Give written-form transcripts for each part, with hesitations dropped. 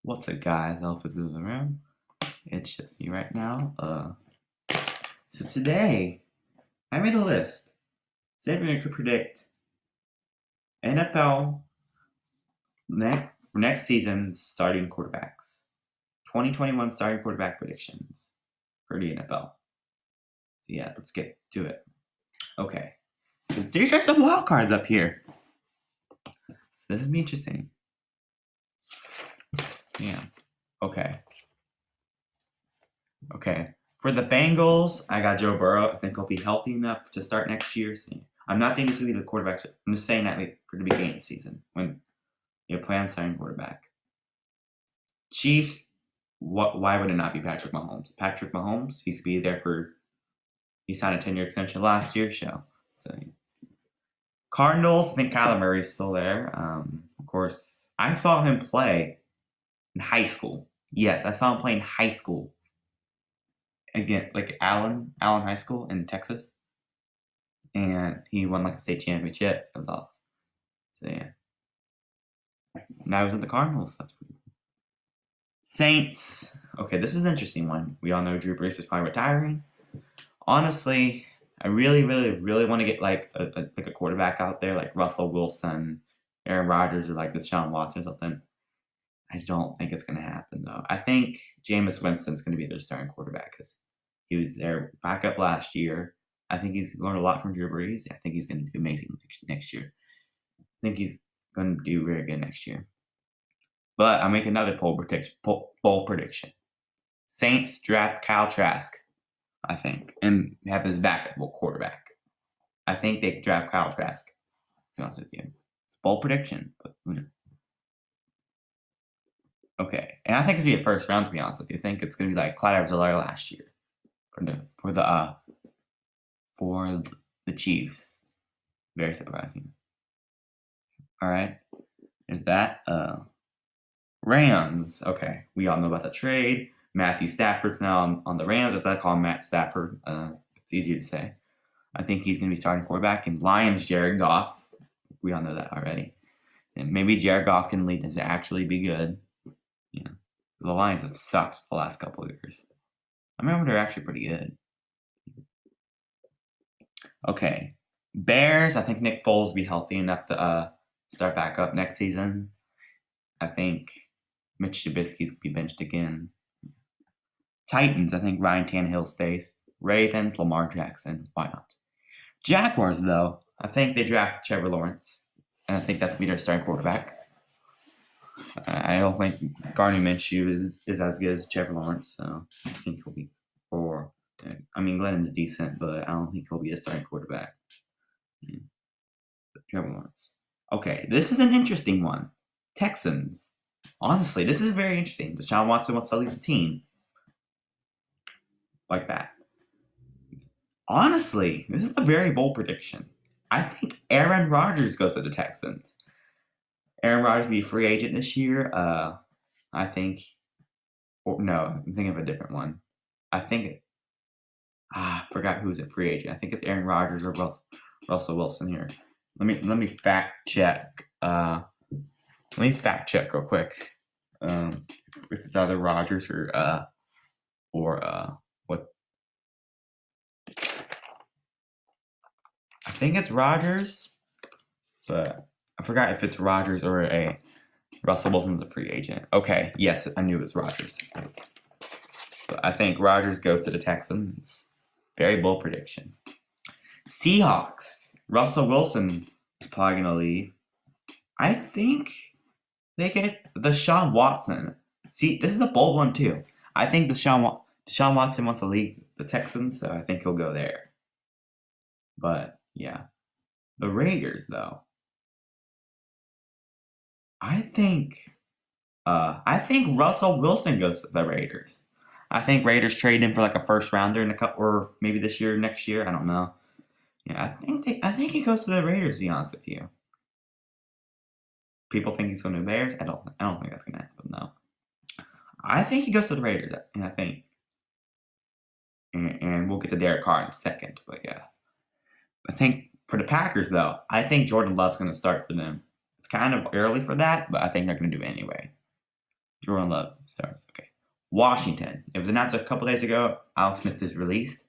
What's up, guys? Elephants in the room. It's just me right now. So today I made a list. Today we're gonna predict NFL for next season starting quarterbacks. 2021 starting quarterback predictions for the NFL. So yeah, let's get to it. Okay. So these are some wild cards up here. So this is be interesting. Yeah. Okay. For the Bengals, I got Joe Burrow. I think he'll be healthy enough to start next year. So I'm not saying this will be the quarterbacks. I'm just saying that for the beginning of the season when you plan starting quarterback. Chiefs, why would it not be Patrick Mahomes? Patrick Mahomes, he signed a 10-year extension last year. So Cardinals, I think Kyler Murray's still there. Of course, I saw him play in high school. Yes, I saw him play in high school. Again, like Allen High School in Texas. And he won like a state championship. That was awesome. So yeah. Now he's at the Cardinals. That's pretty cool. Saints. Okay, this is an interesting one. We all know Drew Brees is probably retiring. Honestly, I really want to get like a quarterback out there like Russell Wilson, Aaron Rodgers, or like Deshaun Watson or something. I don't think it's going to happen though. I think Jameis Winston's going to be their starting quarterback because he was their backup last year. I think he's learned a lot from Drew Brees. I think he's going to do amazing next year. I think he's going to do very good next year. But I'll make another bold prediction. Saints draft Kyle Trask, I think, and have his backup quarterback. I think they draft Kyle Trask, to be honest with you. It's a bold prediction, but who knows? Okay, and I think it's going to be a first round, to be honest with you. I think it's going to be like Clyde Edwards-Helaire last year for the Chiefs. Very surprising. All right, there's that. Rams. Okay, we all know about the trade. Matthew Stafford's now on the Rams. As I call him, Matt Stafford. It's easier to say. I think he's going to be starting quarterback. And Lions, Jared Goff. We all know that already. And maybe Jared Goff can lead them to actually be good. Yeah, the Lions have sucked the last couple of years. I remember they're actually pretty good. Okay, Bears. I think Nick Foles will be healthy enough to start back up next season. I think Mitch Trubisky's will be benched again. Titans. I think Ryan Tannehill stays. Ravens, Lamar Jackson. Why not? Jaguars, though. I think they draft Trevor Lawrence, and I think that's going to be their starting quarterback. I don't think Gardner Minshew is as good as Trevor Lawrence, so I think he'll be Glennon's decent, but I don't think he'll be a starting quarterback. Yeah. Trevor Lawrence. Okay, this is an interesting one. Texans. Honestly, this is very interesting. Deshaun Watson wants to leave the team. Like that. Honestly, this is a very bold prediction. I think Aaron Rodgers goes to the Texans. Aaron Rodgers will be a free agent this year. I'm thinking of a different one. I forgot who's a free agent. I think it's Aaron Rodgers or Russell Wilson here. Let me fact check. Let me fact check real quick. If it's either Rodgers or what? I think it's Rodgers, but I forgot if it's Rodgers or a Russell Wilson's a free agent. Okay, yes, I knew it was Rodgers. But I think Rodgers goes to the Texans. Very bold prediction. Seahawks. Russell Wilson is probably going to leave. I think they get Deshaun Watson. See, this is a bold one too. I think Deshaun Watson wants to leave the Texans, so I think he'll go there. But yeah, the Raiders though. I think Russell Wilson goes to the Raiders. I think Raiders trade him for like a first rounder in a couple, or maybe this year, next year. I don't know. Yeah, I think he goes to the Raiders. To be honest with you, people think he's going to the Bears. I don't think that's going to happen. No, I think he goes to the Raiders, and I think, and we'll get to Derek Carr in a second. But yeah, I think for the Packers though, I think Jordan Love's going to start for them. It's kind of early for that, but I think they're going to do it anyway. Jordan Love starts. Okay. Washington. It was announced a couple days ago. Alex Smith is released.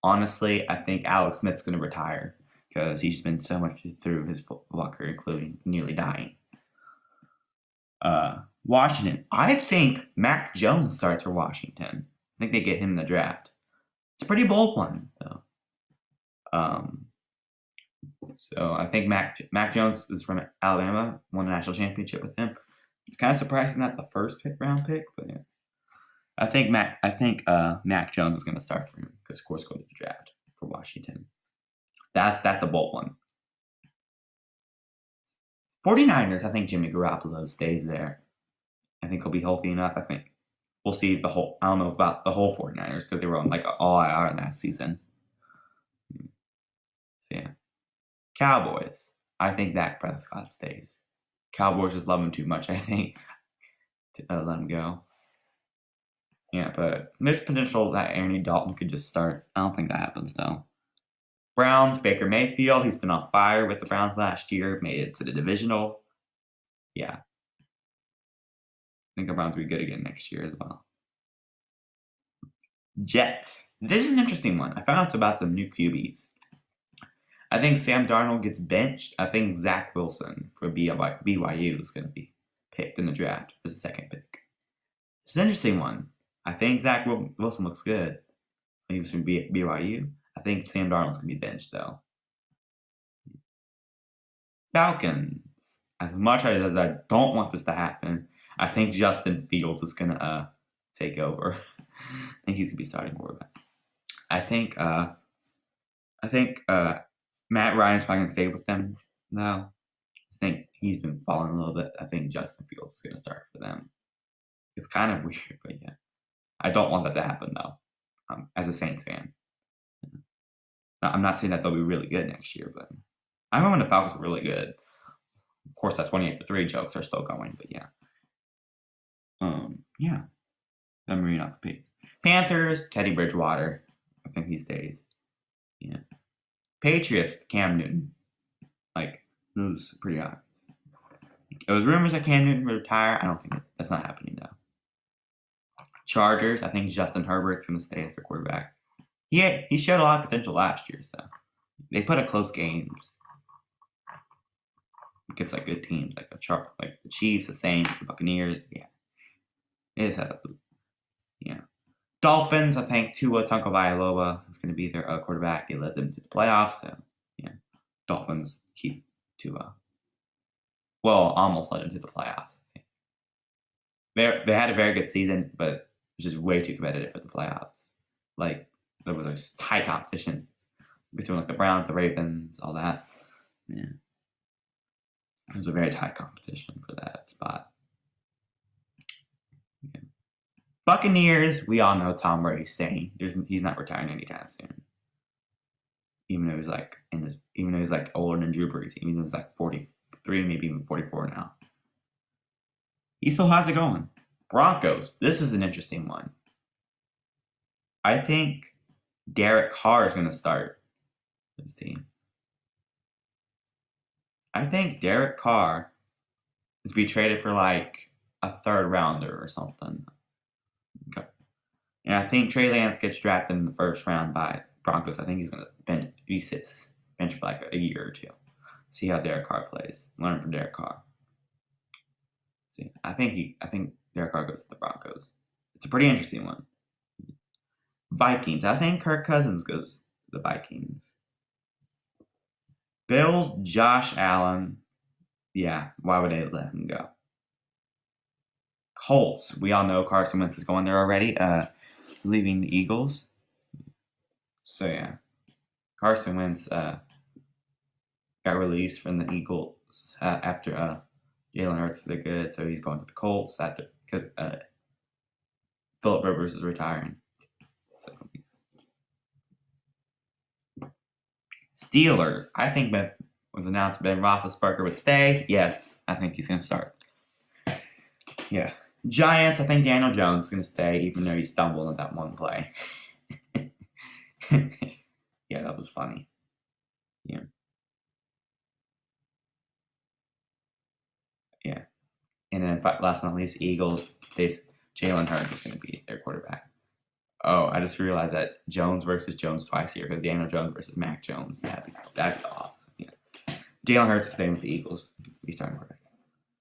Honestly, I think Alex Smith's going to retire because he's been so much through his football career, including nearly dying. Washington. I think Mac Jones starts for Washington. I think they get him in the draft. It's a pretty bold one, though. So I think Mac Jones is from Alabama, won a national championship with him. It's kind of surprising that the first round pick, but yeah. I think Mac Jones is going to start for him because, of course, go to the draft for Washington. That's a bold one. 49ers, I think Jimmy Garoppolo stays there. I think he'll be healthy enough. I think we'll see the whole. I don't know about the whole 49ers because they were on like all IR last season. So yeah, Cowboys. I think Dak Prescott stays. Cowboys just love him too much. I think to let him go. Yeah, but there's potential that Andy Dalton could just start. I don't think that happens though. Browns, Baker Mayfield. He's been on fire with the Browns last year. Made it to the divisional. Yeah. I think the Browns will be good again next year as well. Jets. This is an interesting one. I found out about some new QBs. I think Sam Darnold gets benched. I think Zach Wilson for BYU is going to be picked in the draft as the second pick. It's an interesting one. I think Zach Wilson looks good. He was from BYU. I think Sam Darnold's going to be benched, though. Falcons. As much as I don't want this to happen, I think Justin Fields is going to take over. I think he's going to be starting quarterback. I think Matt Ryan's probably going to stay with them now. I think he's been falling a little bit. I think Justin Fields is going to start for them. It's kind of weird, but yeah. I don't want that to happen, though, as a Saints fan. I'm not saying that they'll be really good next year, but I remember when the Falcons were really good. Of course, that 28-3 jokes are still going, but yeah. Yeah. I'm reading off the page. Panthers, Teddy Bridgewater. I think he stays. Yeah. Patriots, Cam Newton. Like, it was pretty hot. It was rumors that Cam Newton would retire. I don't think that's not happening, though. Chargers, I think Justin Herbert's going to stay as the quarterback. He showed a lot of potential last year, so they put up close games against like good teams, like the Chiefs, the Saints, the Buccaneers. Yeah, they just had Dolphins. I think Tua Tagovailoa is going to be their quarterback. They led them to the playoffs, so yeah, Dolphins keep Tua. Well, almost led them to the playoffs. I think they had a very good season, but it was just way too competitive for the playoffs. Like, there was a high competition between like the Browns, the Ravens, all that. Yeah. It was a very tight competition for that spot. Yeah. Buccaneers, we all know Tom Brady's staying. He's not retiring anytime soon. Even though he's like older than Drew Brees, even though he's like 43, maybe even 44 now. He still has it going. Broncos, this is an interesting one. I think Derek Carr is going to start this team. I think Derek Carr is be traded for like a third rounder or something. Okay. And I think Trey Lance gets drafted in the first round by Broncos. I think he's going to bench for like a year or two. See how Derek Carr plays. Learn from Derek Carr. See, I think Derek Carr goes to the Broncos. It's a pretty interesting one. Vikings. I think Kirk Cousins goes to the Vikings. Bills, Josh Allen. Yeah, why would they let him go? Colts. We all know Carson Wentz is going there already, leaving the Eagles. So yeah, Carson Wentz got released from the Eagles after Jalen Hurts did good, so he's going to the Colts because Phillip Rivers is retiring. So. Steelers. I think that was announced Ben Roethlisberger would stay. Yes, I think he's going to start. Yeah. Giants. I think Daniel Jones is going to stay, even though he stumbled at that one play. Yeah, that was funny. Yeah. And then last but not least, Eagles. Jalen Hurts is going to be their quarterback. Oh, I just realized that Jones versus Jones twice here because Daniel Jones versus Mac Jones. That's awesome. Yeah. Jalen Hurts is staying with the Eagles. He's starting quarterback.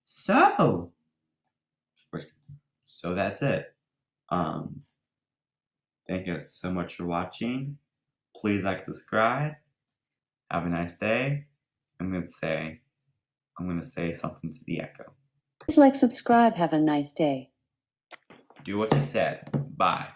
So that's it. Thank you so much for watching. Please like, subscribe. Have a nice day. I'm gonna say something to the echo. Please like, subscribe. Have a nice day. Do what you said. Bye.